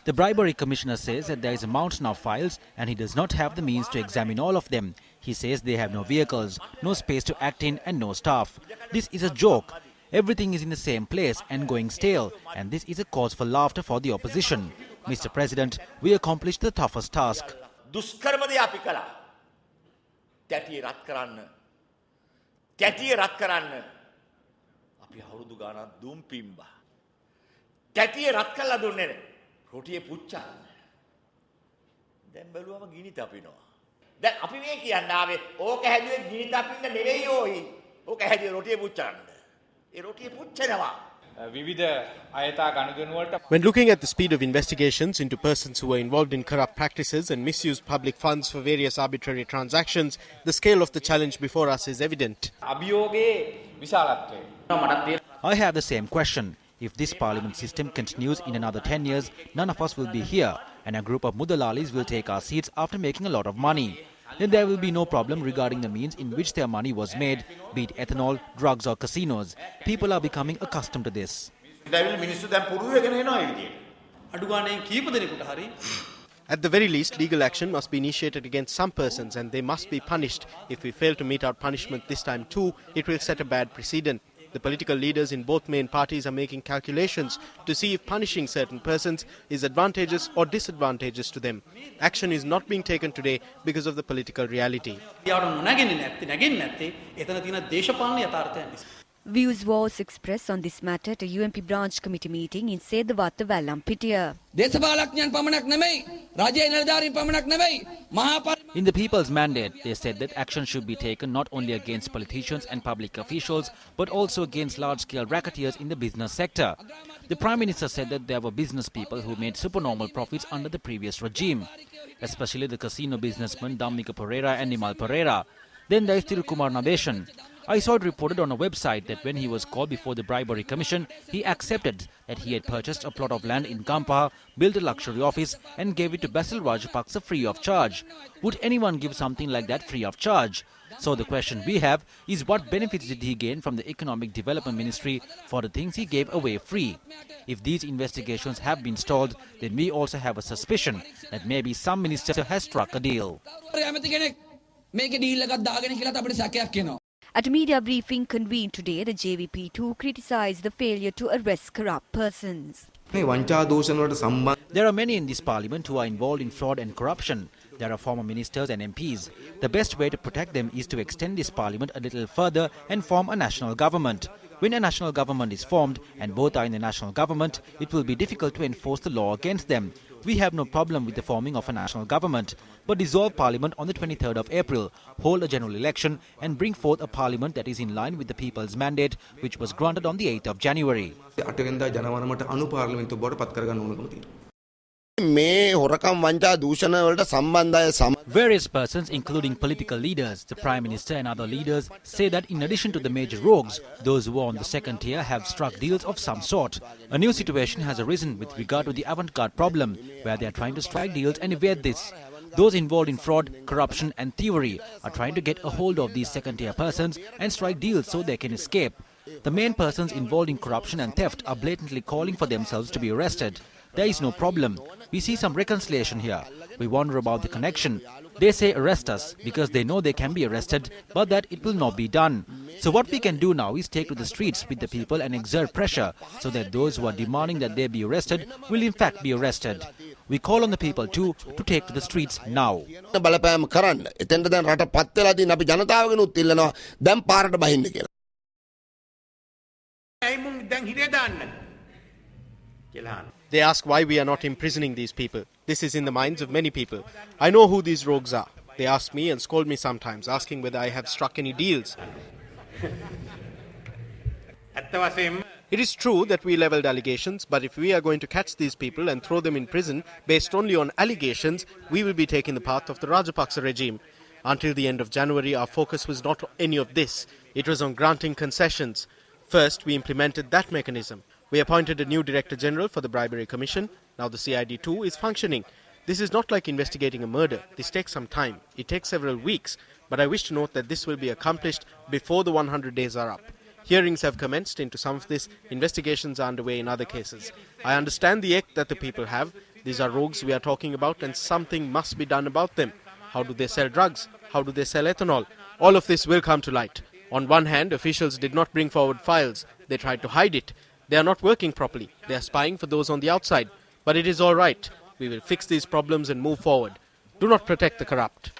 The bribery commissioner says that there is a mountain of files and he does not have the means to examine all of them. He says they have no vehicles, no space to act in and no staff. This is a joke. Everything is in the same place and going stale, and this is a cause for laughter for the opposition. Mr. President, we accomplished the toughest task. When looking at the speed of investigations into persons who were involved in corrupt practices and misused public funds for various arbitrary transactions, the scale of the challenge before us is evident. I have the same question. If this parliament system continues in another 10 years, none of us will be here, and a group of Mudalalis will take our seats after making a lot of money. Then there will be no problem regarding the means in which their money was made, be it ethanol, drugs or casinos. People are becoming accustomed to this. At the very least, legal action must be initiated against some persons and they must be punished. If we fail to mete out punishment this time too, it will set a bad precedent. The political leaders in both main parties are making calculations to see if punishing certain persons is advantageous or disadvantageous to them. Action is not being taken today because of the political reality. Views was expressed on this matter at a UMP branch committee meeting in Sedawatha, Vallampitiya. In the people's mandate, they said that action should be taken not only against politicians and public officials, but also against large-scale racketeers in the business sector. The Prime Minister said that there were business people who made supernormal profits under the previous regime, especially the casino businessmen Dhammika Pereira and Nimal Pereira. Then there is Thirukumar Nadeshan. I saw it reported on a website that when he was called before the bribery commission, he accepted that he had purchased a plot of land in Kampaha, built a luxury office and gave it to Basil Rajapaksa free of charge. Would anyone give something like that free of charge? So the question we have is, what benefits did he gain from the Economic Development Ministry for the things he gave away free? If these investigations have been stalled, then we also have a suspicion that maybe some minister has struck a deal. At a media briefing convened today, the JVP too criticised the failure to arrest corrupt persons. There are many in this parliament who are involved in fraud and corruption. There are former ministers and MPs. The best way to protect them is to extend this parliament a little further and form a national government. When a national government is formed and both are in the national government, it will be difficult to enforce the law against them. We have no problem with the forming of a national government, but dissolve parliament on the 23rd of April, hold a general election and bring forth a parliament that is in line with the people's mandate, which was granted on the 8th of January. Various persons, including political leaders, the Prime Minister and other leaders, say that in addition to the major rogues, those who are on the second tier have struck deals of some sort. A new situation has arisen with regard to the avant-garde problem, where they are trying to strike deals and evade this. Those involved in fraud, corruption and thievery are trying to get a hold of these second-tier persons and strike deals so they can escape. The main persons involved in corruption and theft are blatantly calling for themselves to be arrested. There is no problem. We see some reconciliation here. We wonder about the connection. They say arrest us because they know they can be arrested, but that it will not be done. So what we can do now is take to the streets with the people and exert pressure so that those who are demanding that they be arrested will in fact be arrested. We call on the people too to take to the streets now. They ask why we are not imprisoning these people. This is in the minds of many people. I know who these rogues are. They ask me and scold me sometimes, asking whether I have struck any deals. It is true that we levelled allegations, but if we are going to catch these people and throw them in prison based only on allegations, we will be taking the path of the Rajapaksa regime. Until the end of January, our focus was not any of this. It was on granting concessions. First, we implemented that mechanism. We appointed a new Director General for the Bribery Commission. Now the CID2 is functioning. This is not like investigating a murder. This takes some time. It takes several weeks. But I wish to note that this will be accomplished before the 100 days are up. Hearings have commenced into some of this. Investigations are underway in other cases. I understand the ache that the people have. These are rogues we are talking about, and something must be done about them. How do they sell drugs? How do they sell ethanol? All of this will come to light. On one hand, officials did not bring forward files. They tried to hide it. They are not working properly. They are spying for those on the outside. But it is all right. We will fix these problems and move forward. Do not protect the corrupt.